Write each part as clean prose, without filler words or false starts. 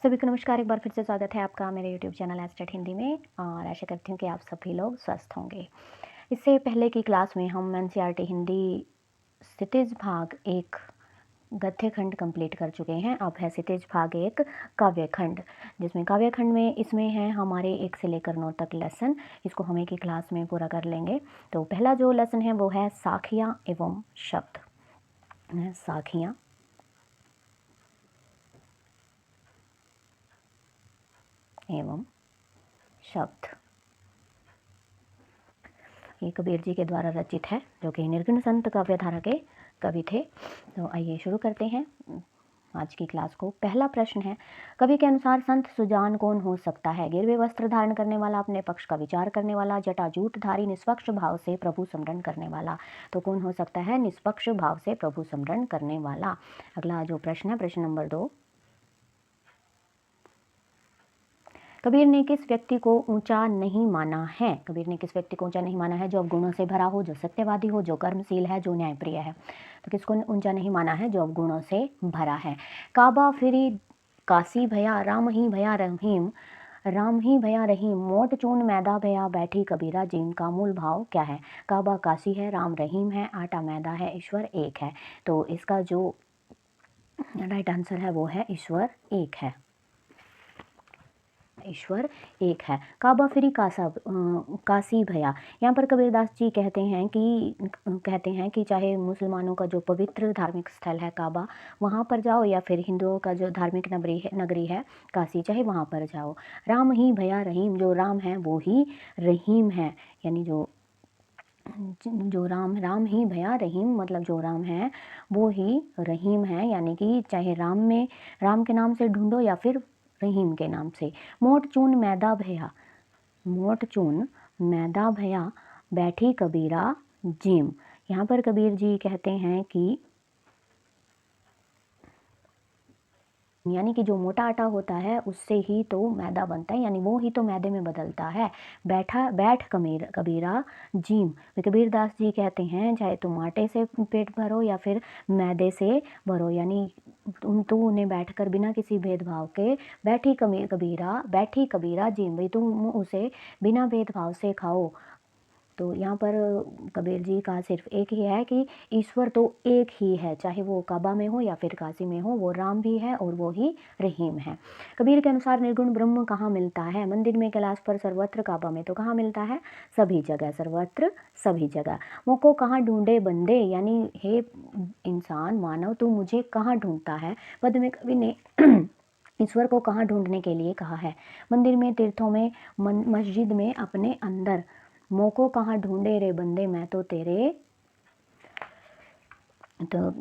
सभी को नमस्कार। एक बार फिर से स्वागत है आपका मेरे यूट्यूब चैनल एस्टेट हिंदी में और आशा करती हूँ कि आप सभी लोग स्वस्थ होंगे। इससे पहले की क्लास में हम एनसीईआरटी हिंदी क्षितिज भाग एक गद्य खंड कंप्लीट कर चुके हैं। अब है क्षितिज भाग एक काव्य खंड, जिसमें काव्य खंड में इसमें है हमारे 1 से लेकर 9 तक लेसन। इसको हम एक ही क्लास में पूरा कर लेंगे। तो पहला जो लेसन है वो है साखियाँ एवं शब्द। साखियाँ एवं शब्द ये कबीर जी के द्वारा रचित है, जो कि निर्गुण संत काव्यधारा के कवि थे। तो आइए शुरू करते हैं आज की क्लास को। पहला प्रश्न है, कवि के अनुसार संत सुजान कौन हो सकता है? गिरवे वस्त्र धारण करने वाला, अपने पक्ष का विचार करने वाला, जटाजूट धारी, निष्पक्ष भाव से प्रभु स्मरण करने वाला। तो कौन हो सकता है? निष्पक्ष भाव से प्रभु स्मरण करने वाला। अगला जो प्रश्न है, प्रश्न नंबर 2, कबीर ने किस व्यक्ति को ऊंचा नहीं माना है? कबीर ने किस व्यक्ति को ऊंचा नहीं माना है? जो अवगुणों से भरा हो, जो सत्यवादी हो, जो कर्मशील है, जो न्यायप्रिय है। तो किसको ऊंचा नहीं माना है? जो अवगुणों से भरा है। काबा फिरी काशी भया, राम ही भया रहीम, राम ही भया रहीम, मोट चून मैदा भया, बैठी कबीरा जीम। का मूल भाव क्या है? काबा काशी है, राम रहीम है, आटा मैदा है, ईश्वर एक है। तो इसका जो राइट आंसर है वो है ईश्वर एक है। ईश्वर एक है। काबा फिरी काशी भया। यहाँ पर कबीरदास जी कहते हैं कि चाहे मुसलमानों का जो पवित्र धार्मिक स्थल है काबा, वहाँ पर जाओ, या फिर हिंदुओं का जो धार्मिक नगरी है काशी, चाहे वहाँ पर जाओ। राम ही भया रहीम, जो राम है वो ही रहीम है, यानी जो राम ही भया रहीम, मतलब जो राम है वो ही रहीम है, यानी कि चाहे राम के नाम से ढूंढो या फिर रहीम के नाम से। मोट चून मैदा भया, मोट चून मैदा भया, बैठी कबीरा जिम। यहाँ पर कबीर जी कहते हैं कि यानी कि जो मोटा आटा होता है उससे ही तो मैदा बनता है, यानी वो ही तो मैदे में बदलता है। बैठ कबीरा जिम। कबीरदास जी कहते हैं चाहे तुम आटे से पेट भरो या फिर मैदे से भरो, यानी तू उन्हें बैठकर बिना किसी भेदभाव के बैठी कबीरा जिम, भाई तुम उसे बिना भेदभाव से खाओ। तो यहाँ पर कबीर जी का सिर्फ एक ही है कि ईश्वर तो एक ही है, चाहे वो काबा में हो या फिर काशी में हो, वो राम भी है और वो ही रहीम है। कबीर के अनुसार निर्गुण ब्रह्म कहाँ मिलता है? मंदिर में, कैलाश पर, सर्वत्र, काबा में। तो कहाँ मिलता है? सभी जगह, सर्वत्र, सभी जगह। मोको कहाँ ढूंढे बंदे, यानी हे इंसान मानव तू मुझे कहाँ ढूंढता है? पद में कवि ने ईश्वर को कहाँ ढूंढने के लिए कहा है? मंदिर में, तीर्थों में, मस्जिद में, अपने अंदर। मोको कहाँ ढूंढे रे बंदे, मैं तो तेरे तो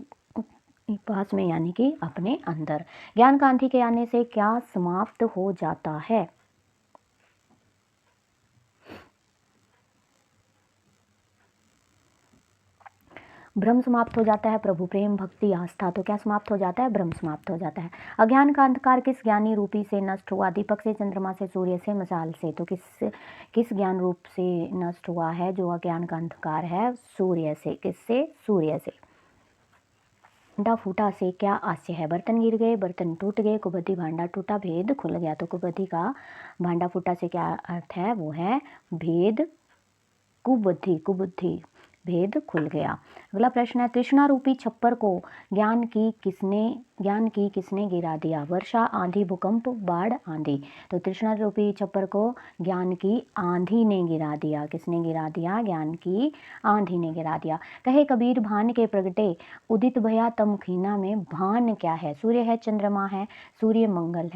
पास में, यानी कि अपने अंदर। ज्ञान कांति के आने से क्या समाप्त हो जाता है? भ्रम समाप्त हो जाता है, प्रभु प्रेम, भक्ति, आस्था। तो क्या समाप्त हो जाता है? भ्रम समाप्त हो जाता है। अज्ञान का अंधकार किस ज्ञानी रूपी से नष्ट हुआ? दीपक से, चंद्रमा से, सूर्य से, मशाल से। तो किस ज्ञान रूप से नष्ट हुआ है जो अज्ञान का अंधकार है? सूर्य से। किससे? सूर्य से। भांडा फूटा से क्या आस्य है? बर्तन गिर गए, बर्तन टूट गए, कुबुद्धि भांडा टूटा, भेद खुल गया। तो कुबुद्धि का भांडा फूटा से क्या अर्थ है? वो है भेद, कुबुद्धि, भेद खुल गया। अगला प्रश्न है, तृष्णा रूपी छप्पर को ज्ञान की किसने गिरा दिया? वर्षा, आंधी, भूकंप, बाढ़, आंधी। तो तृष्णा रूपी छप्पर को ज्ञान की आंधी ने गिरा दिया। किसने गिरा दिया? ज्ञान की आंधी ने गिरा दिया। कहे कबीर भान के प्रगटे, उदित भया तम खीना में। भान क्या है? सूर्य है, चंद्रमा है, सूर्य मंगल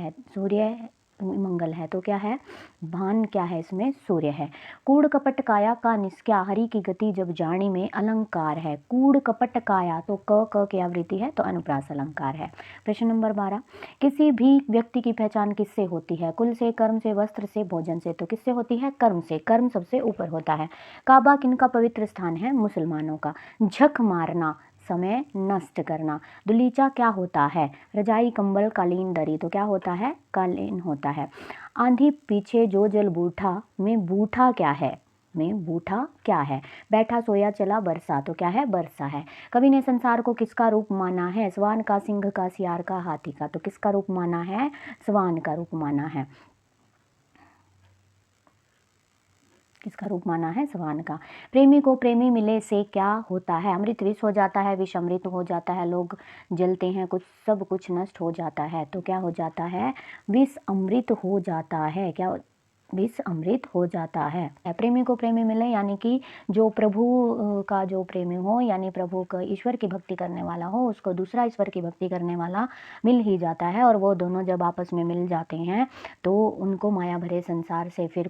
है। तो क्या है? भान क्या है इसमें? सूर्य है। कूड़ कपट काया का निष्क्या, हरि की गति जब जानी में अलंकार है। कूड़ कपट काया, तो क की आवृत्ति है, तो अनुप्रास अलंकार है। प्रश्न नंबर 12, किसी भी व्यक्ति की पहचान किससे होती है? कुल से, कर्म से, वस्त्र से, भोजन से। तो किससे होती है? कर्म से। कर्म सबसे ऊपर होता है। काबा किनका पवित्र स्थान है? मुसलमानों का। झक मारना, समय नष्ट करना। दुलीचा क्या होता है? रजाई, कंबल, कालीन, दरी। तो क्या होता है? कालीन होता है। आंधी पीछे जो जल बूठा में, बूठा क्या है? में बूढ़ा क्या है? बैठा सोया चला बरसा, तो क्या है? बरसा है। कवि ने संसार को किसका रूप माना है? श्वान का, सिंह का, सियार का, हाथी का। तो किसका रूप माना है? श्वान का रूप माना है। किसका रूप माना है? श्वान का। प्रेमी को प्रेमी मिले से क्या होता है? अमृत विष हो जाता है, विष अमृत हो जाता है, लोग जलते हैं, कुछ सब कुछ नष्ट हो जाता है। तो क्या हो जाता है? विष अमृत हो जाता है। क्या? विष अमृत हो जाता है। प्रेमी को प्रेमी मिले यानी कि जो प्रभु का जो प्रेमी हो, यानी प्रभु का ईश्वर की भक्ति करने वाला हो, उसको दूसरा ईश्वर की भक्ति करने वाला मिल ही जाता है। और वो दोनों जब आपस में मिल जाते हैं तो उनको माया भरे संसार से फिर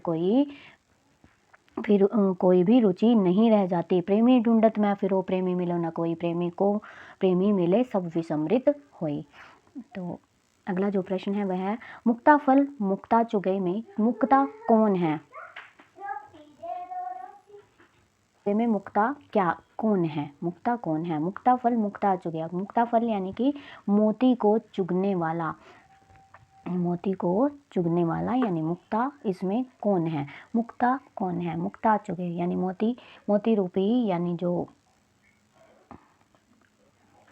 कोई भी रुचि नहीं रह जाती। प्रेमी ढूंढत मैं फिरो, प्रेमी मिलो न कोई, प्रेमी को प्रेमी मिले सब विसमृत होई। तो अगला जो प्रश्न है वह है, मुक्ता फल मुक्ता चुगई में मुक्ता कौन है? में मुक्ता क्या कौन है? मुक्ता कौन है? मुक्ता फल मुक्ता चुगया। मुक्ता फल यानी कि मोती को चुगने वाला, मोती को चुगने वाला यानी मुक्ता, इसमें कौन है? मुक्ता कौन है? मुक्ता चुगे यानी मोती रूपी, यानी जो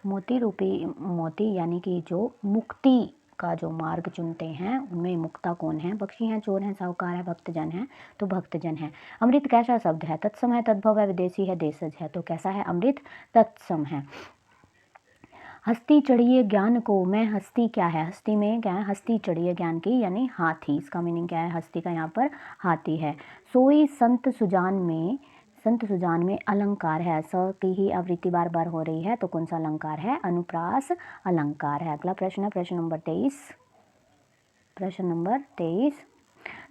मोती यानी कि जो मुक्ति का जो मार्ग चुनते हैं उनमें मुक्ता कौन है? पक्षी हैं, चोर हैं, साहूकार है, भक्तजन है। तो भक्तजन है। अमृत कैसा शब्द है? तत्सम है, तद्भव है, विदेशी है, देशज है। तो कैसा है? अमृत तत्सम है। हस्ती चढ़िए ज्ञान को मैं, हस्ती क्या है? हस्ती में क्या है? हस्ती चढ़िए ज्ञान की यानी हाथी। इसका मीनिंग क्या है? हस्ती का यहाँ पर हाथी है। सोई संत सुजान में अलंकार है। स की ही आवृत्ति बार बार हो रही है, तो कौन सा अलंकार है? अनुप्रास अलंकार है। अगला प्रश्न है प्रश्न नंबर 23।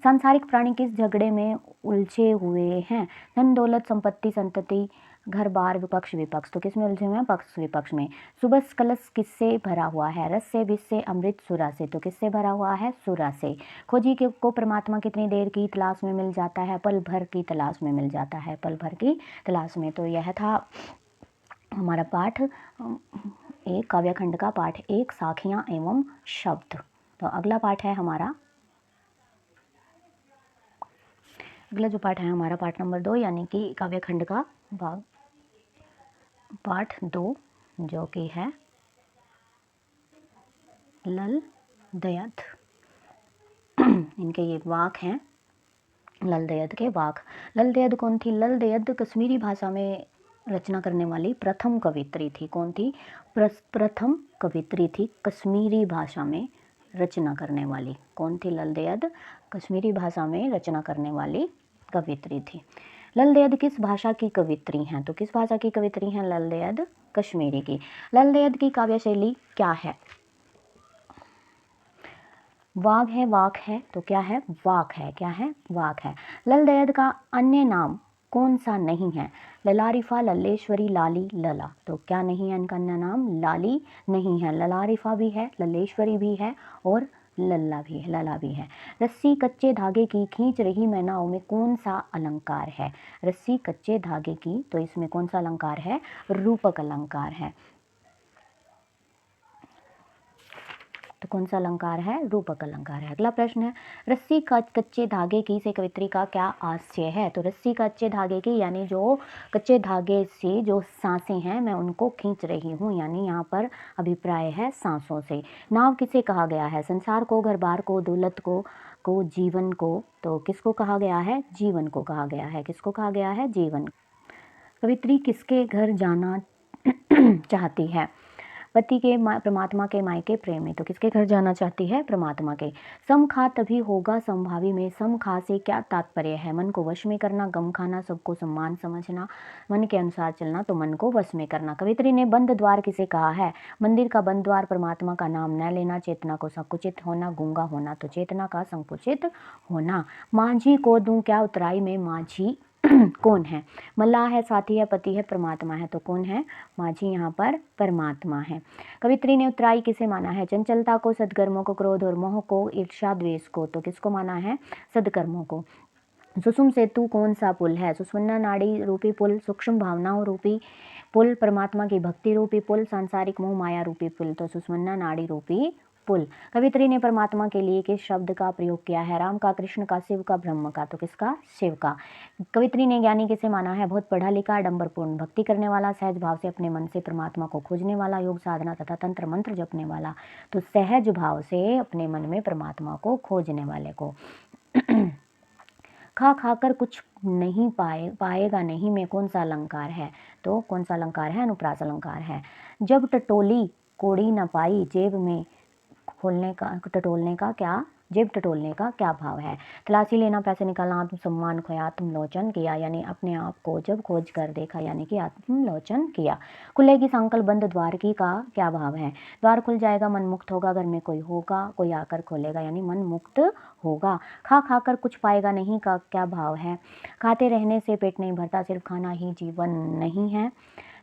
सांसारिक प्राणी किस झगड़े में उलझे हुए हैं? धन दौलत संपत्ति संतति घर बार विपक्ष विपक्ष। तो किस में उलझे हुए हैं? पक्ष विपक्ष में। सुबस कलश किससे भरा हुआ है? रस से, विष से, अमृत, सुरा से। तो किससे भरा हुआ है? सुरा से। खोजी को परमात्मा कितनी देर की तलाश में मिल जाता है? पल भर की तलाश में मिल जाता है, पल भर की तलाश में। तो यह था हमारा पाठ एक, काव्यखंड का पाठ 1, साखियाँ एवं शब्द। तो अगला पाठ है हमारा, अगला जो पाठ है हमारा पाठ नंबर 2, यानी कि काव्यखंड का भाग पाठ 2, जो कि है लल दयद। इनके ये वाक हैं, लल दयद के वाक। लल दयद कौन थी? लल दयद कश्मीरी भाषा में रचना करने वाली प्रथम कवित्री थी। कौन थी? प्रथम कवित्री थी, कश्मीरी भाषा में रचना करने वाली। कौन थी? लल दयद कश्मीरी भाषा में रचना करने वाली कवित्री थी। लल दयद किस भाषा की कवित्री हैं? तो किस भाषा की कवित्री हैं लल दयद? कश्मीरी की। लल दयद की काव्य शैली क्या है? वाग है, वाक है। तो क्या है? वाक है। क्या है? वाक है। लल दयद का अन्य नाम कौन सा नहीं है? ललारिफा, लल्लेश्वरी, लाली, लला। तो क्या नहीं है इनका अन्य नाम? लाली नहीं है, ललारिफा भी है, लल्लेश्वरी भी है और लला भी है। रस्सी कच्चे धागे की खींच रही मैं नाव में कौन सा अलंकार है? रस्सी कच्चे धागे की, तो इसमें कौन सा अलंकार है? रूपक अलंकार है। तो कौन सा अलंकार है? रूपक अलंकार है। अगला प्रश्न है, रस्सी कच्चे धागे की से कवित्री का क्या आशय है? तो रस्सी कच्चे धागे की यानी जो कच्चे धागे से जो सांसें हैं मैं उनको खींच रही हूँ, यानी यहाँ पर अभिप्राय है सांसों से। नाव किसे कहा गया है? संसार को, घर बार को, दौलत को, जीवन को। तो किसको कहा गया है? जीवन को कहा गया है। किसको कहा गया है? जीवन। कवित्री किसके घर जाना चाहती है? पति के परमात्मा के मायके प्रेमी। तो किसके घर जाना चाहती है? परमात्मा के। सम खा तभी होगा समभावी में, सम खा से क्या तात्पर्य है? मन को वश में करना, गम खाना, सबको सम्मान समझना, मन के अनुसार चलना, तो मन को वश में करना। कवित्री ने बंद द्वार किसे कहा है? मंदिर का बंद द्वार परमात्मा का नाम न लेना, चेतना को संकुचित होना, गूंगा होना, तो चेतना का संकुचित होना। माझी को दूं क्या उतराई में, माझी कौन है? मल्लाह है, साथी है, पति है, परमात्मा है। तो कौन है? माझी यहाँ पर परमात्मा है। कवित्री ने उत्तराई किसे माना है? चंचलता को, सद्कर्मों को, क्रोध और मोह को, ईर्ष्या द्वेष को। तो किसको माना है? सद्कर्मों को। सुषुम सेतु कौन सा पुल है? सुषुम्ना नाड़ी रूपी पुल, सूक्ष्म भावनाओं रूपी पुल, परमात्मा की भक्ति रूपी पुल, सांसारिक मोह माया रूपी पुल। तो सुषुम्ना नाड़ी रूपी पुल। कवित्री ने परमात्मा के लिए किस शब्द का प्रयोग किया है? राम का, कृष्ण का, शिव का, ब्रह्म का। तो किसका? शिव का। कवित्री ने ज्ञानी किसे माना है? बहुत पढ़ा लिखा, आडंबरपूर्ण, भक्ति करने वाला, सहज भाव से अपने मन से परमात्मा को खोजने वाला, योग साधना तथा तंत्र मंत्र जपने वाला। तो सहज भाव से अपने मन में परमात्मा को खोजने वाले को। खा खाकर कुछ नहीं पाएगा नहीं में कौन सा अलंकार है? तो कौन सा अलंकार है? अनुप्रास अलंकार है। जब टटोली कोड़ी न पाई जेब में जेब टटोलने का क्या भाव है? तलाशी लेना, पैसे निकालना, आत्मसम्मान खोया, आत्मलोचन किया, यानी अपने आप को जब खोज कर देखा, यानी कि आत्मलोचन किया। खुलेगी सांकल बंद द्वार की का क्या भाव है? द्वार खुल जाएगा, मन मुक्त होगा, घर में कोई होगा, कोई आकर खोलेगा, यानी मन मुक्त होगा। खा खाकर कुछ पाएगा नहीं का क्या भाव है? खाते रहने से पेट नहीं भरता, सिर्फ खाना ही जीवन नहीं है।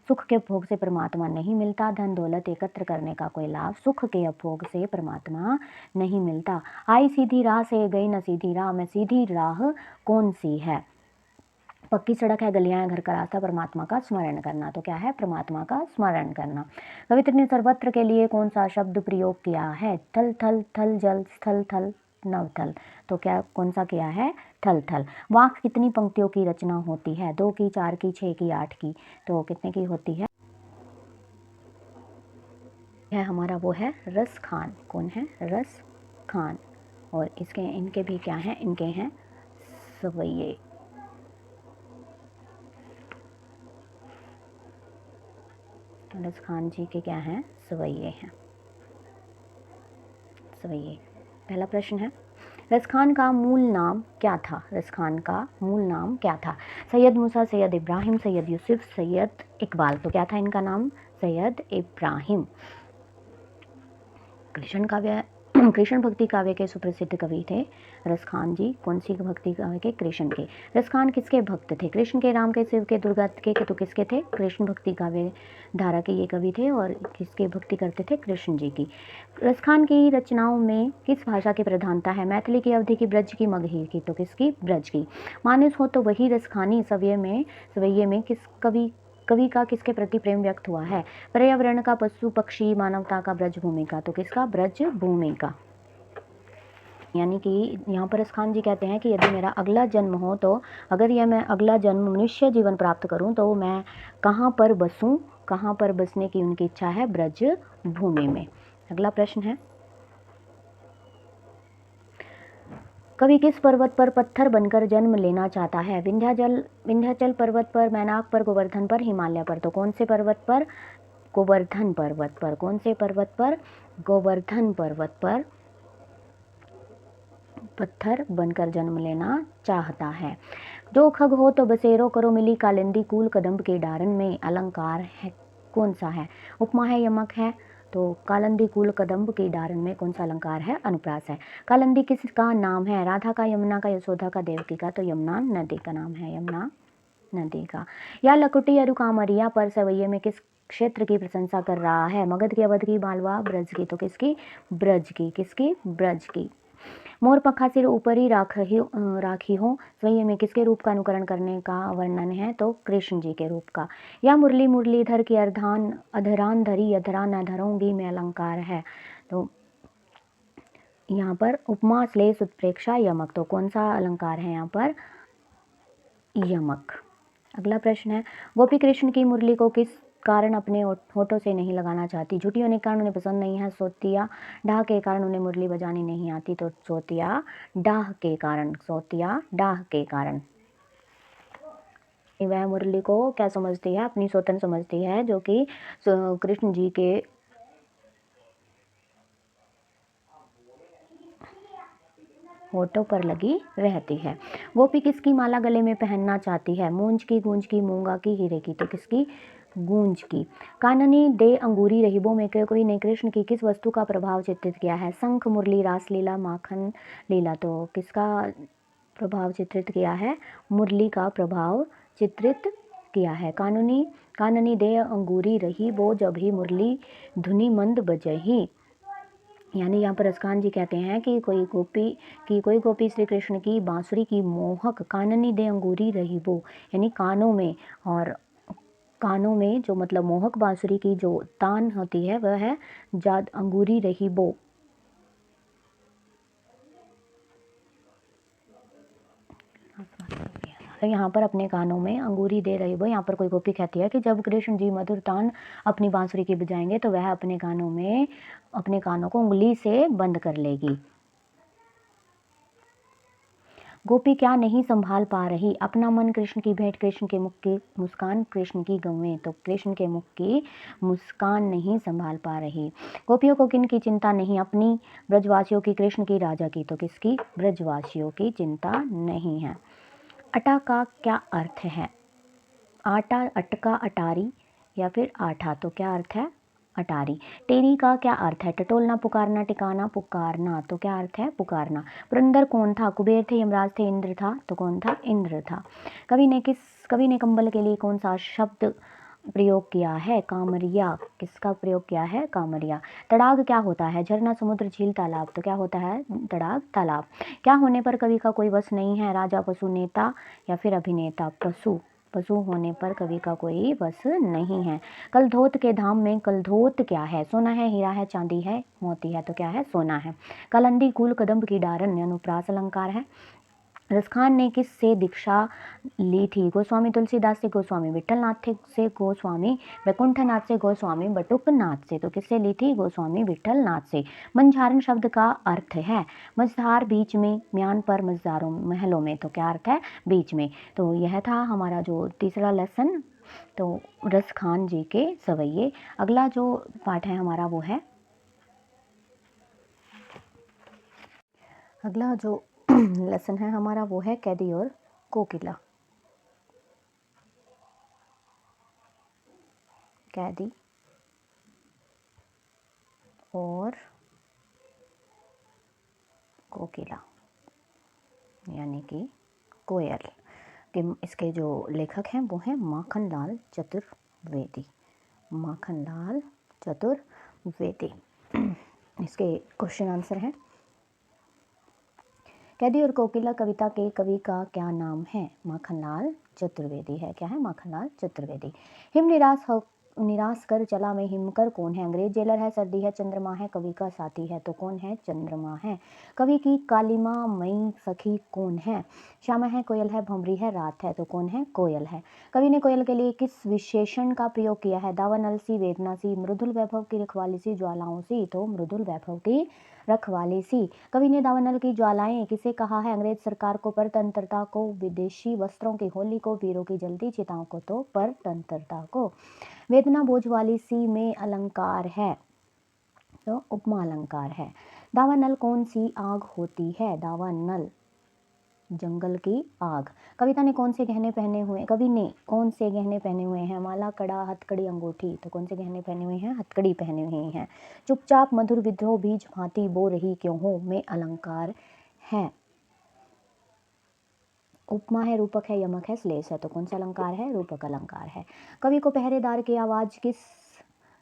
सुख के भोग से परमात्मा नहीं मिलता, धन दौलत एकत्र करने का कोई लाभ सुख के उपभोग से परमात्मा नहीं मिलता। आई सीधी राह से गई न सीधी राह में सीधी राह कौन सी है? पक्की सड़क है, गलियां हैं, घर का रास्ता, परमात्मा का स्मरण करना। तो क्या है? परमात्मा का स्मरण करना। कवित्री ने सर्वत्र के लिए कौन सा शब्द प्रयोग किया है? थल थल थल जल स्थल थल नवथल। तो क्या कौन सा किया है? थल थल। वाक्य कितनी पंक्तियों की रचना होती है? 2 की, 4 की, 6 की, 8 की। तो कितने की होती है? हमारा वो है रस खान। कौन है? रस खान। और इनके भी क्या हैं? इनके हैं सवैये। रस खान जी के क्या हैं? सवैये हैं। सवैये। पहला प्रश्न है, रसखान का मूल नाम क्या था? रसखान का मूल नाम क्या था? सैयद मूसा, सैयद इब्राहिम, सैयद यूसुफ, सैयद इकबाल। तो क्या था इनका नाम? सैयद इब्राहिम। कृष्ण भक्ति काव्य के सुप्रसिद्ध कवि थे रसखान जी। कौन सी भक्ति काव्य के? कृष्ण के। रसखान किसके भक्त थे? कृष्ण के, राम के, शिव के, दुर्गा के। तो किसके थे? कृष्ण भक्ति काव्य धारा के ये कवि थे और किसके भक्ति करते थे? कृष्ण जी की। रसखान की रचनाओं में किस भाषा की प्रधानता है? मैथिली की, अवधी की, ब्रज की, मगही की। तो किसकी? ब्रज की। मानस हो तो वही रसखानी, सवैये में किस कवि का किसके प्रति प्रेम व्यक्त हुआ है? पर्यावरण का, पशु पक्षी, मानवता का, ब्रज भूमि का। तो किसका? ब्रज भूमि का। यानी कि यहाँ पर रसखान जी कहते हैं कि यदि मेरा अगला जन्म हो तो अगर यह मैं अगला जन्म मनुष्य जीवन प्राप्त करूँ तो मैं कहाँ पर बसूँ? कहाँ पर बसने की उनकी इच्छा है? ब्रज भूमि में। अगला प्रश्न है, कवि किस पर्वत पर पत्थर बनकर जन्म लेना चाहता है? विंध्याचल पर्वत पर, मैनाक पर, गोवर्धन पर, हिमालय पर। तो कौन से पर्वत पर? गोवर्धन पर्वत पर। कौन से पर्वत पर? गोवर्धन पर्वत पर पत्थर बनकर जन्म लेना चाहता है। दो खग हो तो बसेरो करो मिली कालिंदी कूल कदम्ब के डारन में अलंकार है कौन सा है? उपमा है, यमक है? तो कालिंदी कूल कदम्ब के डारन में कौन सा अलंकार है? अनुप्रास है। कालिंदी किसका नाम है? राधा का, यमुना का, यशोदा का, देवकी का। तो यमुना नदी का नाम है, यमुना नदी का। या लकुटी अरुकामरिया पर सवैये में किस क्षेत्र की प्रशंसा कर रहा है? मगध की, अवध की, मालवा, ब्रज की। तो किसकी? ब्रज की। किसकी? ब्रज की। मोर पंखा सिर ऊपर ही राखी हो सवैये में किसके रूप का अनुकरण करने का वर्णन है? तो कृष्ण जी के रूप का। या मुरली मुरलीधर की अधरान धरी अधरा न धरूंगी में अलंकार है। तो यहाँ पर उपमा, श्लेष, उत्प्रेक्षा, यमक। तो कौन सा अलंकार है यहाँ पर? यमक। अगला प्रश्न है, गोपी कृष्ण की मुरली को किस कारण अपने होठों से नहीं लगाना चाहती? झूठी होने के कारण उन्हें पसंद नहीं है, सोतिया डाह के कारण उन्हें मुरली बजानी नहीं आती। तो सोतिया डाह के कारण। सोतिया डाह के कारण। वह मुरली को क्या समझती है? अपनी स्वतंत्र समझती है, जो कि कृष्ण जी के होठों पर लगी रहती है। गोपी किसकी माला गले में पहनना चाहती है? मूंज की, गूंज की, मूंगा की, हीरे की। तो किसकी? गूंज की। काननी दे अंगूरी रहीबों में कोई ने कृष्ण की किस वस्तु का प्रभाव चित्रित किया है? शंख, मुरली, रासलीला, माखन लीला। तो किसका प्रभाव चित्रित किया है? मुरली का प्रभाव चित्रित किया है। काननी दे अंगूरी रही वो जब ही मुरली धुनी मंद बजही। यानी यहाँ पर रसखान जी कहते हैं कि कोई गोपी श्री कृष्ण की बांसुरी की मोहक काननी दे अंगूरी रही वो, यानी कानों में, और कानों में जो मतलब मोहक बांसुरी की जो तान होती है वह है जाद अंगूरी रही वो, यहाँ पर अपने कानों में अंगूरी दे रही वो, यहाँ पर कोई गोपी कहती है कि जब कृष्ण जी मधुर तान अपनी बांसुरी की बजाएंगे तो वह अपने कानों को उंगली से बंद कर लेगी। गोपी क्या नहीं संभाल पा रही अपना मन, कृष्ण की भेंट, कृष्ण के मुख की मुस्कान, कृष्ण की गौएं। तो कृष्ण के मुख की मुस्कान नहीं संभाल पा रही। गोपियों को किन की चिंता नहीं, अपनी ब्रजवासियों की, कृष्ण की, राजा की। तो किसकी? ब्रजवासियों की चिंता नहीं है। अटा का क्या अर्थ है? आटा, अटका, अटारी या फिर आठा। तो क्या अर्थ है? अटारी। टेरी का क्या अर्थ है? टटोलना, पुकारना, टिकाना, पुकारना। तो क्या अर्थ है? पुकारना। पुरंदर कौन था? कुबेर थे, यमराज थे, इंद्र था। तो कौन था? इंद्र था। कवि ने कंबल के लिए कौन सा शब्द प्रयोग किया है? कामरिया। किसका प्रयोग किया है? कामरिया। तड़ाग क्या होता है? झरना, समुद्र, झील, तालाब। तो क्या होता है? तड़ाग, तालाब। क्या होने पर कवि का कोई बस नहीं है? राजा, पशु, नेता या फिर अभिनेता। पशु होने पर कवि का कोई बस नहीं है। कलधोत के धाम में कलधोत क्या है? सोना है, हीरा है, चांदी है, मोती है। तो क्या है? सोना है। कलंदी कुल कदम्ब की डारन अनुप्रास अलंकार है। रसखान ने किस से दीक्षा ली थी? गोस्वामी तुलसीदास से, गोस्वामी विठलनाथ से, गोस्वामी वैकुंठनाथ से, गोस्वामी बटुकनाथ से। तो किससे ली थी? गोस्वामी विठलनाथ से। मंझारण शब्द का अर्थ है? मझधार, बीच में, म्यान पर, मझदारों, महलों में। तो क्या अर्थ है? बीच में। तो यह था हमारा जो तीसरा लेसन, तो रसखान जी के सवैये। अगला जो पाठ है हमारा वो है, अगला जो लेसन है हमारा वो है कैदी और कोकिला। कैदी और कोकिला यानी कि कोयल के। इसके जो लेखक हैं वो हैं माखनलाल चतुर्वेदी। माखनलाल चतुर्वेदी। इसके क्वेश्चन आंसर हैं। कैदी और कोकिला कविता के कवि का क्या नाम है? माखनलाल चतुर्वेदी है। क्या है? माखनलाल चतुर्वेदी। हिम निराश कर चला में हिमकर कौन है? अंग्रेज जेलर है, सर्दी है, चंद्रमा है, कवि का साथी है। तो कौन है? चंद्रमा है। कवि की कालिमा मई सखी कौन है? श्यामा है, कोयल है, भंवरी है, रात है। तो कौन है? कोयल है। कवि ने कोयल के लिए किस विशेषण का प्रयोग किया है? दावानल सी, वेदना सी, मृदुल वैभव की रखवाली सी, ज्वालाओं सी। तो मृदुल वैभव की रखवाली सी। कवि ने दावानल की ज्वालाएं किसे कहा है? अंग्रेज सरकार को, परतंत्रता को, विदेशी वस्त्रों की होली को, वीरों की जलती चिताओं को। तो परतंत्रता को। वेदना बोझ वाली सी में अलंकार है, तो उपमा अलंकार है। दावानल कौन सी आग होती है? दावानल जंगल की आग। कविता ने कौन से गहने पहने हुए? कवि ने कौन से गहने पहने हुए हैं? माला, कड़ा, हथकड़ी, अंगूठी। तो कौन से गहने पहने हुए हैं? हथकड़ी पहने हुए हैं। चुपचाप मधुर विद्रोह बीज भांति बो रही क्यों हो में अलंकार है। उपमा है, रूपक है, यमक है, श्लेष है। तो कौन सा अलंकार है? रूपक अलंकार है। कवि को पहरेदार की आवाज किस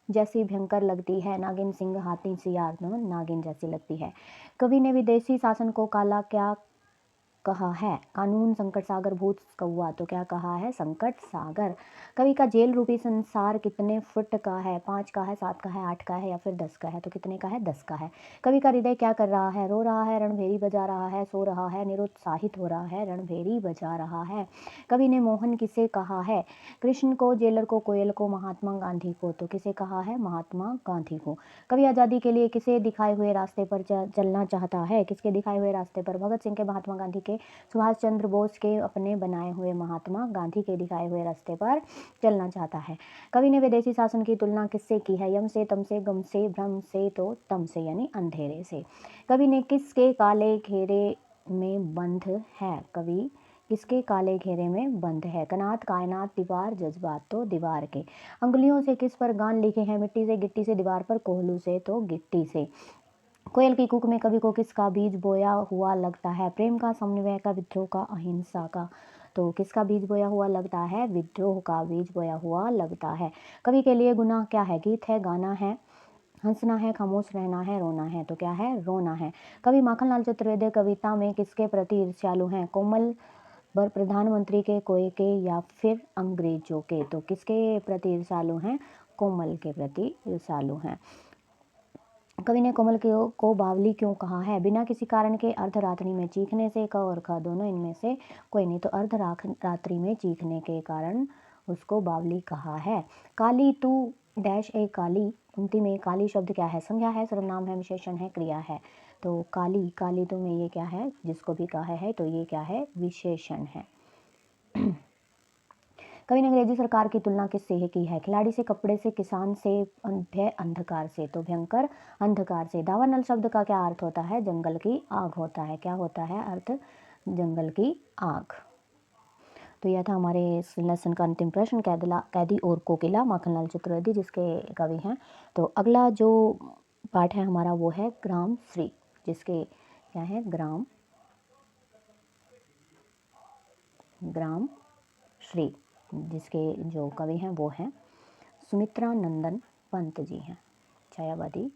जैसी भयंकर लगती है? नागिन, सिंह, हाथी, सियार। नागिन जैसी लगती है। कवि ने विदेशी शासन को काला क्या कहा है? कानून, संकट सागर, भूत, कौआ। तो क्या कहा है? संकट सागर। कवि का जेल रूपी संसार कितने फुट का है? 5 का है, 7 का है, 8 का है या फिर 10 का है। तो कितने का है? 10 का है। कवि का हृदय क्या कर रहा है? रो रहा है, रणभेरी बजा रहा है, सो रहा है, निरुत्साहित हो रहा है, रणभेरी बजा रहा है। कवि ने मोहन किसे कहा है? कृष्ण को, जेलर को, कोयल को, महात्मा गांधी को। तो किसे कहा है? महात्मा गांधी को। कवि आज़ादी के लिए किसे दिखाए हुए रास्ते पर चलना चाहता है? किसके दिखाए हुए रास्ते पर? भगत सिंह के, महात्मा गांधी के, सुभाष चंद्र बोस के, अपने बनाए हुए महात्मा गांधी के दिखाए हुए रास्ते पर चलना चाहता है। कवि ने विदेशी शासन की तुलना किससे की है? यम से, तम से, गम से, भ्रम से, तो तम से यानी अंधेरे से। कवि ने किसके काले घेरे में बंद है? कवि किसके काले घेरे में बंद है? कनात, कायनात, दीवार, जज्बात। तो दीवार के। अंगुलियों से किस पर गान लिखे हैं? मिट्टी से, गिट्टी से, दीवार पर, कोहलू से। तो गिट्टी से। कोयल की कूक में कवि को किसका बीज बोया हुआ लगता है? प्रेम का, समन्वय का, विद्रोह का, अहिंसा का। तो किसका बीज बोया हुआ लगता है? विद्रोह का बीज बोया हुआ लगता है। कवि के लिए गुनाह क्या है? गीत है, गाना है, हंसना है, खामोश रहना है, रोना है। तो क्या है? रोना है। कवि माखनलाल चतुर्वेदी कविता में किसके प्रति ईर्ष्यालु हैं? कोमल प्रधानमंत्री के, कोय के या फिर अंग्रेजों के। तो किसके प्रति ईर्ष्यालु हैं? कोमल के प्रति ईर्ष्यालु हैं। कवि ने कोमल को बावली क्यों कहा है? बिना किसी कारण के अर्धरात्रि में चीखने से। क और ख दोनों इनमें से कोई नहीं, तो अर्धरात्रि में चीखने के कारण उसको बावली कहा है। काली तू डैश ए काली, पंक्ति में काली शब्द क्या है? संज्ञा है, सर्वनाम है, विशेषण है, क्रिया है। तो काली, काली तो में ये क्या है? जिसको भी कहा है तो ये क्या है? विशेषण है। कवि ने अंग्रेजी सरकार की तुलना किससे की है? खिलाड़ी से, कपड़े से, किसान से, भय अंधकार से। तो भयंकर अंधकार से। दावानल शब्द का क्या अर्थ होता है? जंगल की आग होता है। क्या होता है अर्थ? जंगल की आग। तो यह था हमारे इस लेसन का अंतिम प्रश्न, कैदी और कोकिला, माखनलाल चतुर्वेदी जिसके कवि हैं। तो अगला जो पाठ है हमारा वो है ग्राम श्री, जिसके क्या है? ग्राम श्री, जिसके जो कवि हैं वो हैं सुमित्रा नंदन पंत जी हैं। छायावादी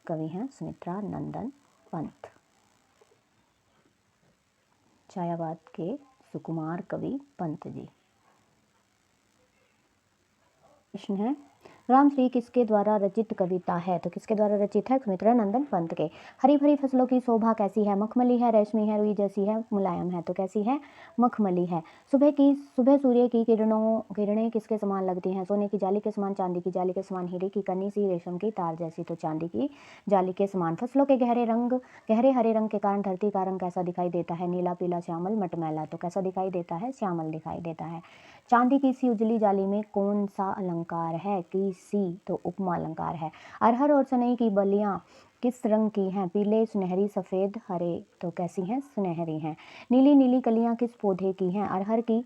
कवि हैं सुमित्रा नंदन पंत। छायावाद के सुकुमार कवि पंत जी। प्रश्न है ग्राम श्री किसके द्वारा रचित कविता है? तो किसके द्वारा रचित है? सुमित्रा नंदन पंत के। हरी भरी फसलों की शोभा कैसी है? मखमली है, रेशमी है, रुई जैसी है, मुलायम है। तो कैसी है? मखमली है। सुबह सूर्य की किरणें किसके समान लगती हैं? सोने की जाली के समान, चांदी की जाली के समान, हीरे की कनी सी, रेशम की तार जैसी। तो चांदी की जाली के समान। फसलों के गहरे हरे रंग के कारण धरती का रंग कैसा दिखाई देता है? नीला, पीला, श्यामल, मटमैला। तो कैसा दिखाई देता है? श्यामल दिखाई देता है। चांदी की सी उजली जाली में कौन सा अलंकार है? की सी तो उपमा अलंकार है। अरहर और सनई की बलियां किस रंग की हैं? पीले, सुनहरी, सफ़ेद, हरे। तो कैसी हैं? सुनहरी हैं। नीली नीली कलियां किस पौधे की हैं? अरहर की,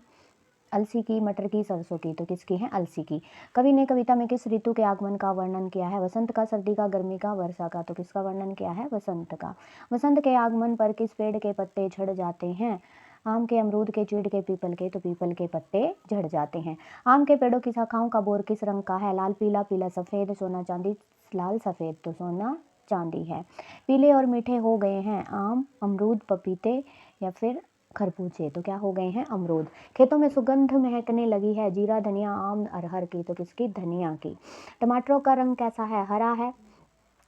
अलसी की, मटर की, सरसों की। तो किसकी है? अलसी की। कवि ने कविता में किस ऋतु के आगमन का वर्णन किया है? वसंत का, सर्दी का, गर्मी का, वर्षा का। तो किसका वर्णन किया है? वसंत का। वसंत के आगमन पर किस पेड़ के पत्ते झड़ जाते हैं? आम के, अमरूद के, चीड़ के, पीपल के। तो पीपल के पत्ते झड़ जाते हैं। आम के पेड़ों की शाखाओं का बोर किस रंग का है? लाल, पीला, पीला सफ़ेद, सोना, चांदी, लाल, सफ़ेद। तो सोना चांदी है। पीले और मीठे हो गए हैं आम, अमरूद, पपीते या फिर खरबूजे। तो क्या हो गए हैं? अमरूद। खेतों में सुगंध महकने लगी है, जीरा, धनिया, आम, अरहर की। तो किसकी? धनिया की। टमाटरों का रंग कैसा है? हरा है,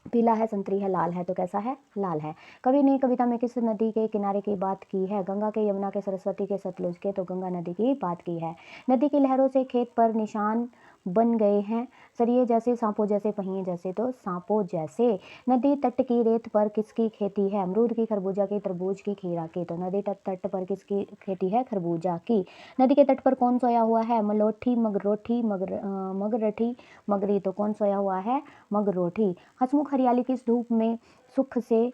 पीला है, संतरी है, लाल है। तो कैसा है? लाल है। कवि ने कविता में किस नदी के किनारे की बात की है? गंगा के, यमुना के, सरस्वती के, सतलुज के। तो गंगा नदी की बात की है। नदी की लहरों से खेत पर निशान बन गए हैं, सरिये जैसे, सांपों जैसे, पहिए जैसे। तो सांपों जैसे। नदी तट की रेत पर किसकी खेती है? अमरूद की, खरबूजा की, तरबूज की, खीरा की। तो नदी तट पर किसकी खेती है? खरबूजा की। नदी के तट पर कौन सोया हुआ है? मलोठी, मगरोठी, मगरठी, मगरी। तो कौन सोया हुआ है? मगरोठी। हंसमुख हरियाली किस धूप में सुख से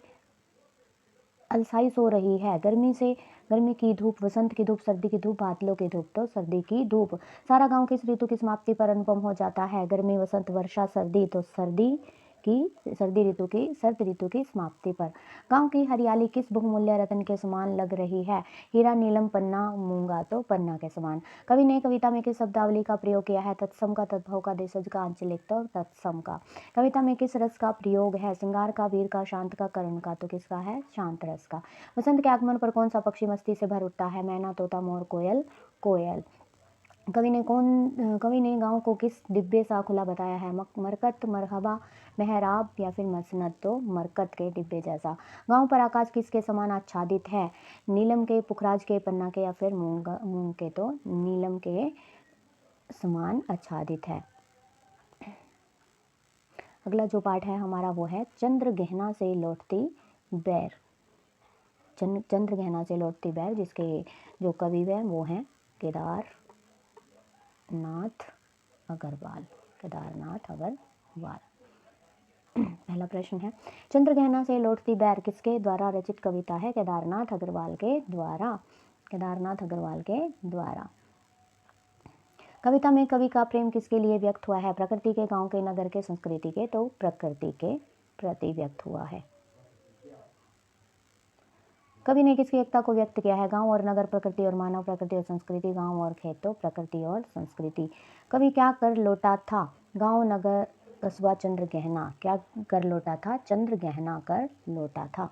अलसाई सो रही है? गर्मी की धूप, वसंत की धूप, सर्दी की धूप, बादलों की धूप। तो सर्दी की धूप। सारा गांव किस ऋतु की समाप्ति पर अनुपम हो जाता है? गर्मी, वसंत, वर्षा, सर्दी। तो शरद ऋतु की समाप्ति पर। गांव की हरियाली किस बहुमूल्य रत्न के समान लग रही है? हीरा, नीलम, पन्ना, मूंगा। तो पन्ना के समान। कवि ने कविता में किस शब्दावली का प्रयोग किया है? तत्सम का, तद्भव का, देशज का, आंचलिक। तो तत्सम का। कविता में किस रस का प्रयोग है? श्रृंगार का, वीर का, शांत का, करुण का। तो किसका है? शांत रस का। वसंत के आगमन पर कौन सा पक्षी मस्ती से भर उठता है? मैना, तोता, मोर, कोयल, कोयल। कवि ने गांव को किस डिब्बे सा खुला बताया है? मरकत, मरहबा, मेहराब या फिर मसनद। तो मरकत के डिब्बे जैसा। गांव पर आकाश किसके समान आच्छादित है? नीलम के, पुखराज के, पन्ना के या फिर मूंग के। तो नीलम के समान आच्छादित है। अगला जो पाठ है हमारा वो है चंद्र गहना से लौटती बैर। चंद्र गहना से लौटती बैर, जिसके जो कवि है वो हैं केदारनाथ अग्रवाल। पहला प्रश्न है चंद्र गहना से लौटती बैर किसके द्वारा रचित कविता है? केदारनाथ अग्रवाल के द्वारा। कविता में कवि का प्रेम किसके लिए व्यक्त हुआ है? प्रकृति के, गांव के, नगर के, संस्कृति के। तो प्रकृति के प्रति व्यक्त हुआ है। कवि ने किसकी एकता को व्यक्त किया है? गांव और नगर, प्रकृति और मानव, प्रकृति और संस्कृति, गांव और खेत। तो प्रकृति और संस्कृति। कवि क्या कर लौटा था? गांव, नगर, कस्बा, चंद्र गहना। क्या कर लौटा था? चंद्र गहना कर लौटा था।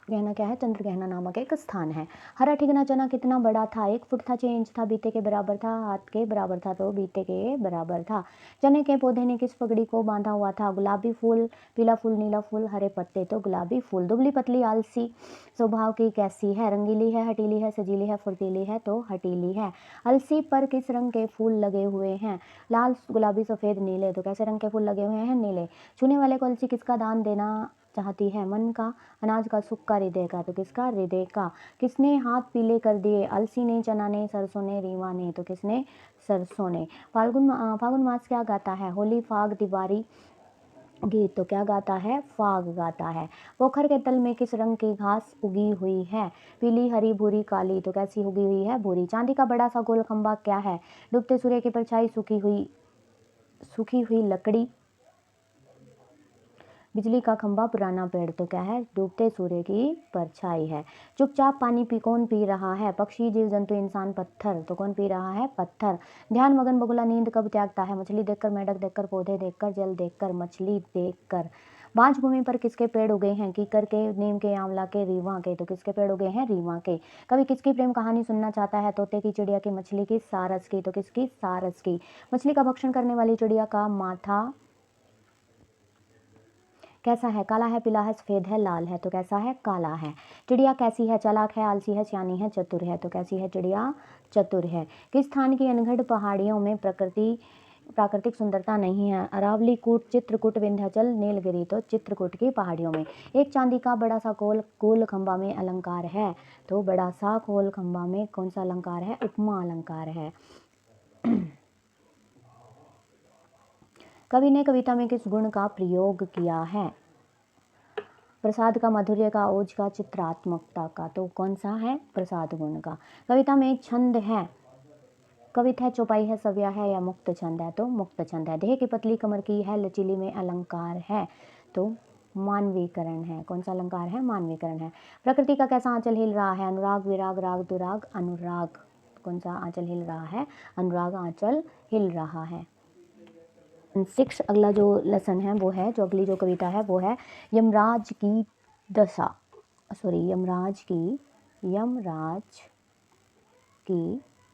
गहना क्या है? चंद्र गहना नामक एक स्थान है। हरा ठिगना चना कितना बड़ा था? 1 फुट था, 6 इंच था, बीते के बराबर था, हाथ के बराबर था, तो बीते के बराबर था। चने के पौधे ने किस पगड़ी को बांधा हुआ था? गुलाबी फूल, पीला फूल, नीला फूल, हरे पत्ते, तो गुलाबी फूल। दुबली पतली आलसी स्वभाव की कैसी है? रंगीली है, हटीली है, सजीली है, फुर्तीली है, तो हटीली है। अलसी पर किस रंग के फूल लगे हुए हैं? लाल, गुलाबी, सफ़ेद, नीले, तो कैसे रंग के फूल लगे हुए हैं? नीले। छूने वाले को अलसी किसका दान देना चाहती है? मन का, अनाज का, सुख का, हृदय का, तो किसका? हृदय का। किसने हाथ पीले कर दिए? अलसी ने, चना ने, सरसों ने, रीवा ने, तो किसने? सरसों ने। फागुन मास क्या गाता है? होली, फाग, दिवारी गीत, तो क्या गाता है? फाग गाता है। पोखर के तल में किस रंग की घास उगी हुई है? पीली, हरी, भूरी, काली, तो कैसी उगी हुई है? भूरी। चांदी का बड़ा सा गोल खंबा क्या है? डूबते सूर्य की परछाई, सूखी हुई लकड़ी, बिजली का खंभा, पुराना पेड़, तो क्या है? डूबते सूर्य की परछाई है। चुपचाप पानी कौन पी रहा है? पक्षी, जीव जंतु, इंसान, पत्थर, तो कौन पी रहा है? पत्थर। ध्यान मगन बगुला नींद कब त्यागता है? मछली देखकर, मेढक देखकर, पौधे देखकर, जल देखकर, मछली देखकर। बांझ भूमि पर किसके पेड़ उगे हैं? कीकर के, नीम के, आंवला के, रीवा के, तो किसके पेड़ उगे हैं? रीवा के। कभी किसकी प्रेम कहानी सुनना चाहता है? तोते की, चिड़िया की, मछली की, सारस की, तो किसकी? सारस की। मछली का भक्षण करने वाली चिड़िया का माथा कैसा है? काला है, पीला है, सफ़ेद है, लाल है, तो कैसा है? काला है। चिड़िया कैसी है? चालाक है, आलसी है, सियानी है, चतुर है, तो कैसी है चिड़िया? चतुर है। किस स्थान की अनगढ़ पहाड़ियों में प्राकृतिक सुंदरता नहीं है? अरावली, कूट, चित्रकूट, विंध्याचल, नीलगिरी, तो चित्रकूट की पहाड़ियों में। एक चांदी का बड़ा सा गोल खंबा में अलंकार है, तो बड़ा सा गोल खंबा में कौन सा अलंकार है? उपमा अलंकार है। कवि ने कविता में किस गुण का प्रयोग किया है? प्रसाद का, माधुर्य का, ओज का, चित्रात्मकता का, तो कौन सा है? प्रसाद गुण का। कविता में छंद है, कवित है, चौपाई है, सव्या है, या मुक्त छंद है? तो मुक्त छंद है। देह की पतली कमर की है, लचीली में अलंकार है, तो मानवीकरण है। कौन सा अलंकार है? मानवीकरण है। प्रकृति का कैसा आंचल हिल रहा है? अनुराग, विराग, राग, दुराग, अनुराग। कौन सा आंचल हिल रहा है? अनुराग आंचल हिल रहा है। 6 अगला जो लेसन है वो है, जो अगली जो कविता है वो है यमराज की दशा, यमराज की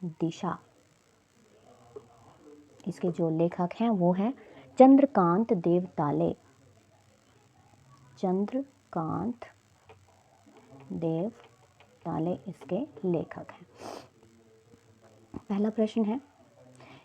दिशा। इसके जो लेखक हैं वो है चंद्रकांत देवताले। चंद्रकांत देवताले इसके लेखक हैं। पहला प्रश्न है,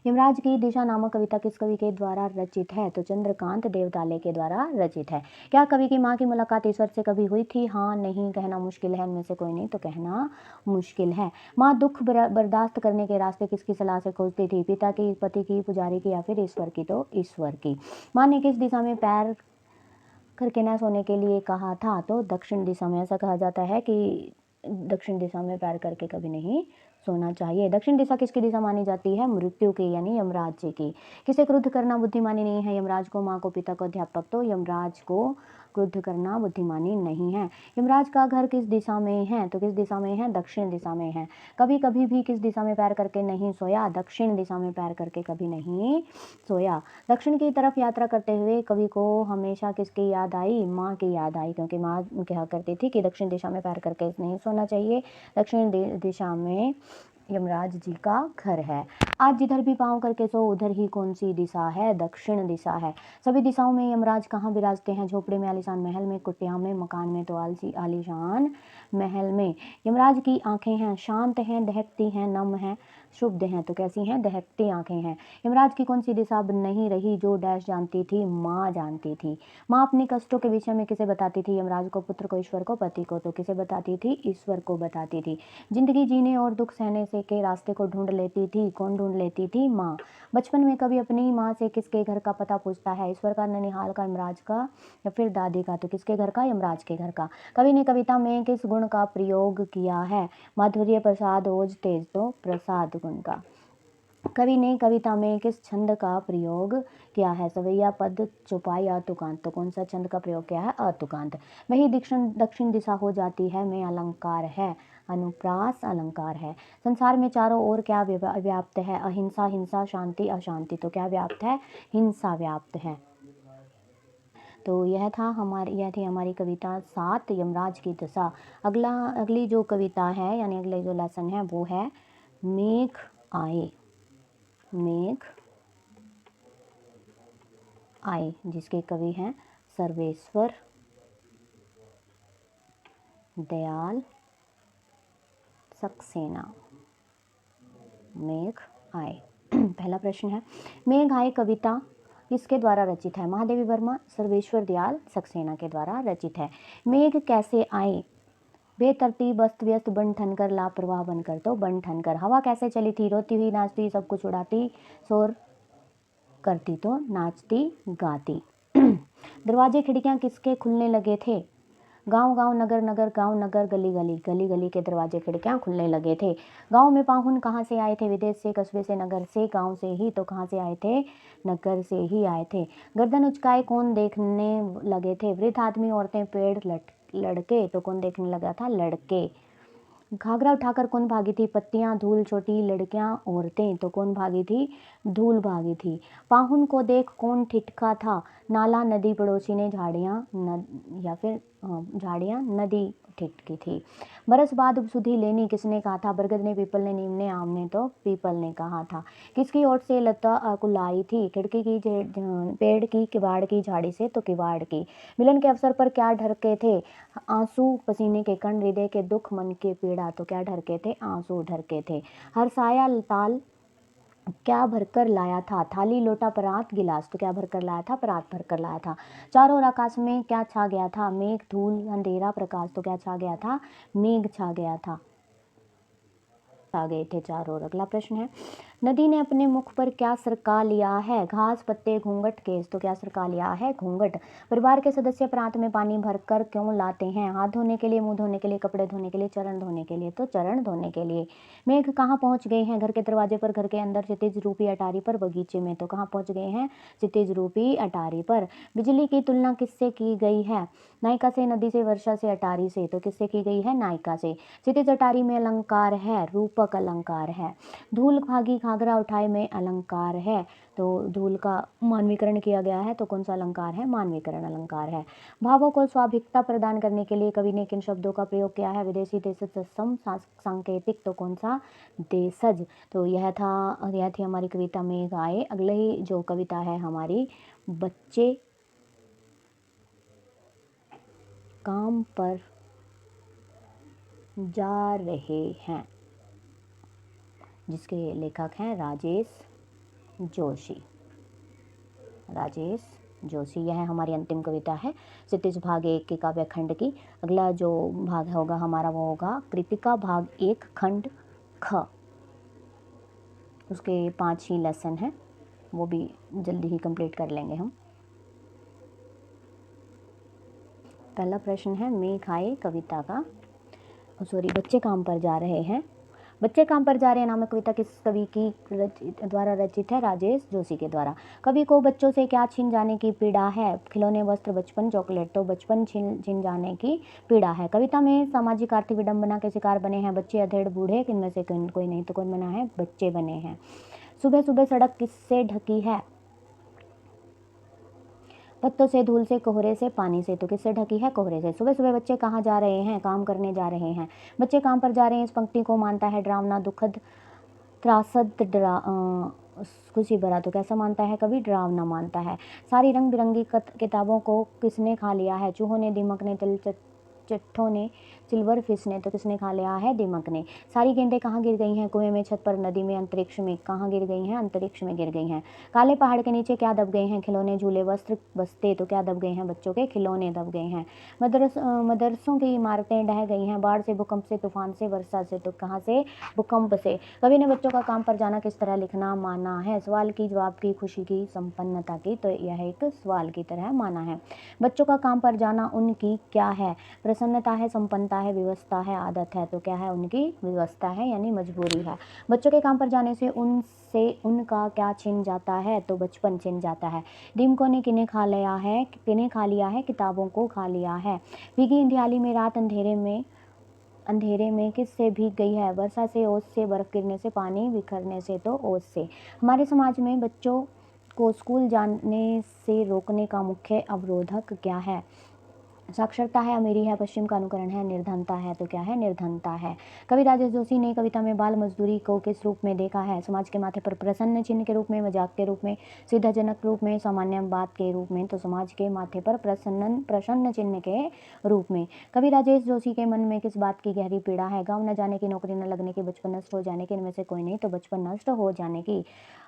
यमराज की दिशा नामक कविता किस कवि के द्वारा रचित है? तो चंद्रकांत देवताले के द्वारा रचित है। क्या कवि की माँ की मुलाकात ईश्वर से कभी हुई थी? हाँ, नहीं, कहना मुश्किल है, इनमें से कोई नहीं, तो कहना मुश्किल है। माँ दुख बर्दाश्त करने के रास्ते किसकी सलाह से खोजती थी? पिता की, पति की, पुजारी की, या फिर ईश्वर की? तो ईश्वर की। माँ ने किस दिशा में पैर करके न सोने के लिए कहा था? तो दक्षिण दिशा में। ऐसा कहा जाता है कि दक्षिण दिशा में पैर करके कभी नहीं सोना चाहिए। दक्षिण दिशा किसकी दिशा मानी जाती है? मृत्यु की, यानी यमराज जी की। किसे क्रुद्ध करना बुद्धिमानी नहीं है? यमराज को, माँ को, पिता को, अध्यापक, तो यमराज को क्रुद्ध करना बुद्धिमानी नहीं है। यमराज का घर किस दिशा में है? तो किस दिशा में है? दक्षिण दिशा में है। कभी भी किस दिशा में पैर करके नहीं सोया? दक्षिण दिशा में पैर करके कभी नहीं सोया। दक्षिण की तरफ यात्रा करते हुए कवि को हमेशा किसकी याद आई? माँ की याद आई, क्योंकि माँ कहा करती थी कि दक्षिण दिशा में पैर करके नहीं सोना चाहिए। दक्षिण दिशा में यमराज जी का घर है। आज जिधर भी पाँव करके सो उधर ही कौन सी दिशा है? दक्षिण दिशा है। सभी दिशाओं में यमराज कहाँ विराजते हैं? झोपड़ी में, आलीशान महल में, कुटिया में, मकान में, तो आलीशान महल में। यमराज की आंखें हैं, शांत हैं, दहकती हैं, नम हैं, शुभ हैं, तो कैसी हैं? दहकती आंखें हैं। यमराज की कौन सी दिशा अब नहीं रही जो डैश जानती थी? माँ जानती थी। माँ अपने कष्टों के विषय में किसे बताती थी? यमराज को, पुत्र को, ईश्वर को, पति को, तो किसे बताती थी? ईश्वर को बताती थी। जिंदगी जीने और दुख सहने से के रास्ते को ढूंढ लेती थी। कौन ढूंढ लेती थी? माँ। बचपन में कभी अपनी माँ से किसके घर का पता पूछता है? ईश्वर का, ननिहाल का, यमराज का, या फिर दादी का? तो किसके घर का? यमराज के घर का। कवि ने कविता में किस गुण का प्रयोग किया है? माधुर्य, प्रसाद, ओज, तेज, तो प्रसाद गुण का। कवि ने कविता में किस छंद का प्रयोग किया है? सवैया, पद, चौपाई, अतुकांत, तो कौन सा छंद का प्रयोग किया है? अतुकांत। वही दक्षिण दिशा हो जाती है में अलंकार है, अनुप्रास अलंकार है। संसार में चारों ओर क्या व्याप्त है? अहिंसा, हिंसा, शांति, अशांति, तो क्या व्याप्त है? हिंसा व्याप्त है। तो यह थी हमारी कविता 7 यमराज की दशा। अगली जो कविता है यानी अगले जो लेसन है वो है मेघ आए। मेघ आए जिसके कवि हैं सर्वेश्वर दयाल सक्सेना। मेघ आए। पहला प्रश्न है मेघ आए कविता किसके द्वारा रचित है? महादेवी वर्मा, सर्वेश्वर दयाल सक्सेना के द्वारा रचित है। मेघ कैसे आए? बेतरतीब अस्त व्यस्त बन ठनकर लापरवाह बनकर, तो बन ठनकर। हवा कैसे चली थी? रोती हुई नाचती सब कुछ उड़ाती, शोर करती तो नाचती गाती। दरवाजे खिड़कियां किसके खुलने लगे थे? गांव गांव नगर नगर गांव नगर गली गली, गली गली के दरवाजे खिड़कियां खुलने लगे थे। गांव में पाहुन कहाँ से आए थे? विदेश से, कस्बे से, नगर से। गांव से ही तो कहाँ से आए थे? नगर से ही आए थे। गर्दन उचकाए कौन देखने लगे थे? वृद्ध आदमी, औरतें, पेड़, लड़के, तो कौन देखने लगा था? लड़के। घाघरा उठाकर कौन भागी थी? पत्तियां, धूल, छोटी लड़कियां, औरतें, तो कौन भागी थी? धूल भागी थी। पाहुन को देख कौन ठिठका था? नाला, नदी, पड़ोसी ने झाड़ियां या फिर झाड़ियां, नदी ठिठकी थी। बरस बाद सुधी लेनी किसने कहा था? बरगद ने, पीपल ने, नीम ने, आम ने, तो पीपल ने कहा था। किसकी ओर से लता कुलाई थी? खिड़की की, पेड़ की, किवाड़ की, झाड़ी से, तो किवाड़ की। मिलन के अवसर पर क्या ढरके थे? आंसू, पसीने के कण, हृदय के दुख, मन के पीड़ा, तो क्या ढरके थे? आंसू ढरके थे। हरसाया ताल क्या भरकर लाया था? थाली, लोटा, परात, गिलास, तो क्या भरकर लाया था? परात भरकर लाया था। चारों ओर आकाश में क्या छा गया था? मेघ, धूल, अंधेरा, प्रकाश, तो क्या छा गया था? मेघ छा गया था। आ गए थे चारों ओर। अगला प्रश्न है नदी ने अपने मुख पर क्या सरका लिया है? घास, पत्ते, घूंघट, केस, तो क्या सरका लिया है? घूंघट। परिवार के सदस्य प्रांत में पानी भरकर क्यों लाते हैं? हाथ धोने के लिए, मुंह धोने के लिए, कपड़े धोने के लिए, चरण धोने के लिए, तो चरण धोने के लिए। मेघ कहाँ पहुंच गए हैं? घर के दरवाजे पर, घर के अंदर, क्षितिज रूपी अटारी पर, बगीचे में, तो कहाँ पहुंच गए हैं? क्षितिज रूपी अटारी पर। बिजली की तुलना किससे की गई है? नायिका से, नदी से, वर्षा से, अटारी से, तो किससे की गई है? नायिका से। क्षितिज अटारी में अलंकार है, रूपक अलंकार है। धूल भागी घाघरा उठाए में अलंकार है, तो धूल का मानवीकरण किया गया है, तो कौन सा अलंकार है? मानवीकरण अलंकार है। भावों को स्वाभाविकता प्रदान करने के लिए कवि ने किन शब्दों का प्रयोग किया है? विदेशी, देशज, तत्सम, सांकेतिक, तो कौन सा? देशज। तो यह थी हमारी कविता मेघ आए। अगली जो कविता है हमारी बच्चे काम पर जा रहे हैं, जिसके लेखक हैं राजेश जोशी। राजेश जोशी। यह हमारी अंतिम कविता है क्षितिज भाग 1 के काव्य खंड की। अगला जो भाग होगा हमारा वो होगा कृतिका भाग 1 खंड ख। उसके 5 ही लेसन हैं, वो भी जल्दी ही कंप्लीट कर लेंगे हम। पहला प्रश्न है मेघ आए कविता का बच्चे काम पर जा रहे हैं। बच्चे काम पर जा रहे हैं नामक कविता किस कवि की द्वारा रचित है? राजेश जोशी के द्वारा। कवि को बच्चों से क्या छिन जाने की पीड़ा है? खिलौने, वस्त्र, बचपन, चॉकलेट, तो बचपन छिन जाने की पीड़ा है। कविता में सामाजिक आर्थिक विडंबना के शिकार बने हैं बच्चे, अधेड़, बूढ़े, किनमें से कोई नहीं, तो कौन बना है? बच्चे बने हैं। सुबह सुबह सड़क किससे ढकी है? पत्तों से, धूल से, कोहरे से, पानी से, तो किससे ढकी है? कोहरे से। सुबह सुबह बच्चे कहाँ जा रहे हैं? काम करने जा रहे हैं। बच्चे काम पर जा रहे हैं इस पंक्ति को मानता है डरावना, दुखद, त्रासद, खुशी भरा, तो कैसा मानता है कवि? डरावना मानता है। सारी रंग बिरंगी किताबों को किसने खा लिया है? चूहों ने, दीमक ने, चिट्ठों ने, सिल्वर फिश ने, तो किसने खा लिया है? दीमक ने। सारी गेंदें कहाँ गिर गई हैं? कुएं में, छत पर, नदी में, अंतरिक्ष में। कहाँ गिर गई हैं? अंतरिक्ष में गिर गई हैं। काले पहाड़ के नीचे क्या दब गए हैं? खिलौने, झूले, वस्त्र, बस्ते, तो क्या दब गए हैं? बच्चों के खिलौने दब गए हैं। मदरसों की इमारतें ढह गई हैं बाढ़ से, भूकंप से, तूफान से, वर्षा से, तो कहाँ से? भूकंप से। कवि ने बच्चों का काम पर जाना किस तरह लिखना माना है? सवाल की, जवाब की, खुशी की, संपन्नता की, तो यह एक सवाल की तरह माना है। बच्चों का काम पर जाना उनकी क्या है? प्रसन्नता है, संपन्नता है, व्यवस्था है, आदत है, तो क्या है? उनकी व्यवस्था है यानी मजबूरी है। बच्चों के काम पर जाने से उनका क्या छिन जाता है? तो बचपन छिन जाता है। दीमकों ने किन्हें खा लिया है? किन्हें खा लिया है? किताबों को खा लिया है। भीगी इंधियाली में रात अंधेरे में किससे भीग गई है? वर्षा से, ओस से, बर्फ गिरने से, पानी बिखरने से, तो ओस से। हमारे समाज में बच्चों को स्कूल जाने से रोकने का मुख्य अवरोधक क्या है? साक्षरता है, अमीरी है, पश्चिम का अनुकरण है, निर्धनता है। तो क्या है? निर्धनता है। कवि राजेश जोशी ने कविता में बाल मजदूरी को किस रूप में देखा है? समाज के माथे पर प्रसन्न चिन्ह के रूप में, मजाक के रूप में, सुविधाजनक रूप में, सामान्य बात के रूप में। तो समाज के माथे पर प्रसन्न चिन्ह के रूप में। कवि राजेश जोशी के मन में किस बात की गहरी पीड़ा है? गाँव न जाने की, नौकरी न लगने की, बचपन नष्ट हो जाने की। इनमें से कोई नहीं। तो बचपन नष्ट हो जाने की।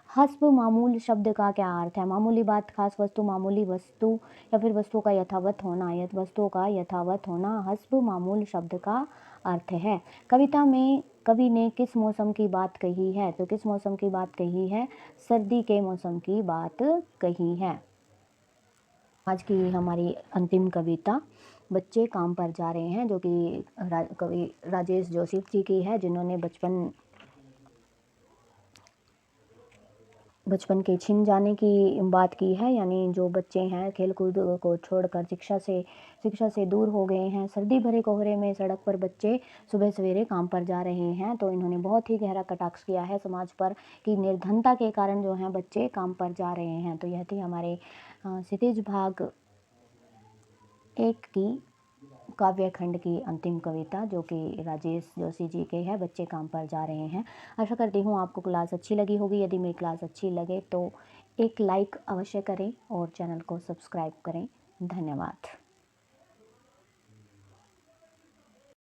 हस्ब मामूल शब्द का क्या अर्थ है? मामूली बात, खास वस्तु, मामूली वस्तु या फिर वस्तु का यथावत होना। वस्तु का यथावत होना हस्ब मामूल शब्द का अर्थ है। कविता में कवि ने किस मौसम की बात कही है? तो किस मौसम की बात कही है? सर्दी के मौसम की बात कही है। आज की हमारी अंतिम कविता बच्चे काम पर जा रहे हैं, जो कि कवि राजेश जोशी जी की है, जिन्होंने बचपन के छिन जाने की बात की है। यानी जो बच्चे हैं खेलकूद को छोड़कर शिक्षा से दूर हो गए हैं। सर्दी भरे कोहरे में सड़क पर बच्चे सुबह सवेरे काम पर जा रहे हैं। तो इन्होंने बहुत ही गहरा कटाक्ष किया है समाज पर कि निर्धनता के कारण जो है बच्चे काम पर जा रहे हैं। तो यह थी हमारे क्षितिज भाग 1 की काव्य खंड की अंतिम कविता, जो कि राजेश जोशी जी के है, बच्चे काम पर जा रहे हैं। आशा करती हूँ आपको क्लास अच्छी लगी होगी। यदि मेरी क्लास अच्छी लगे तो एक लाइक अवश्य करें और चैनल को सब्सक्राइब करें। धन्यवाद।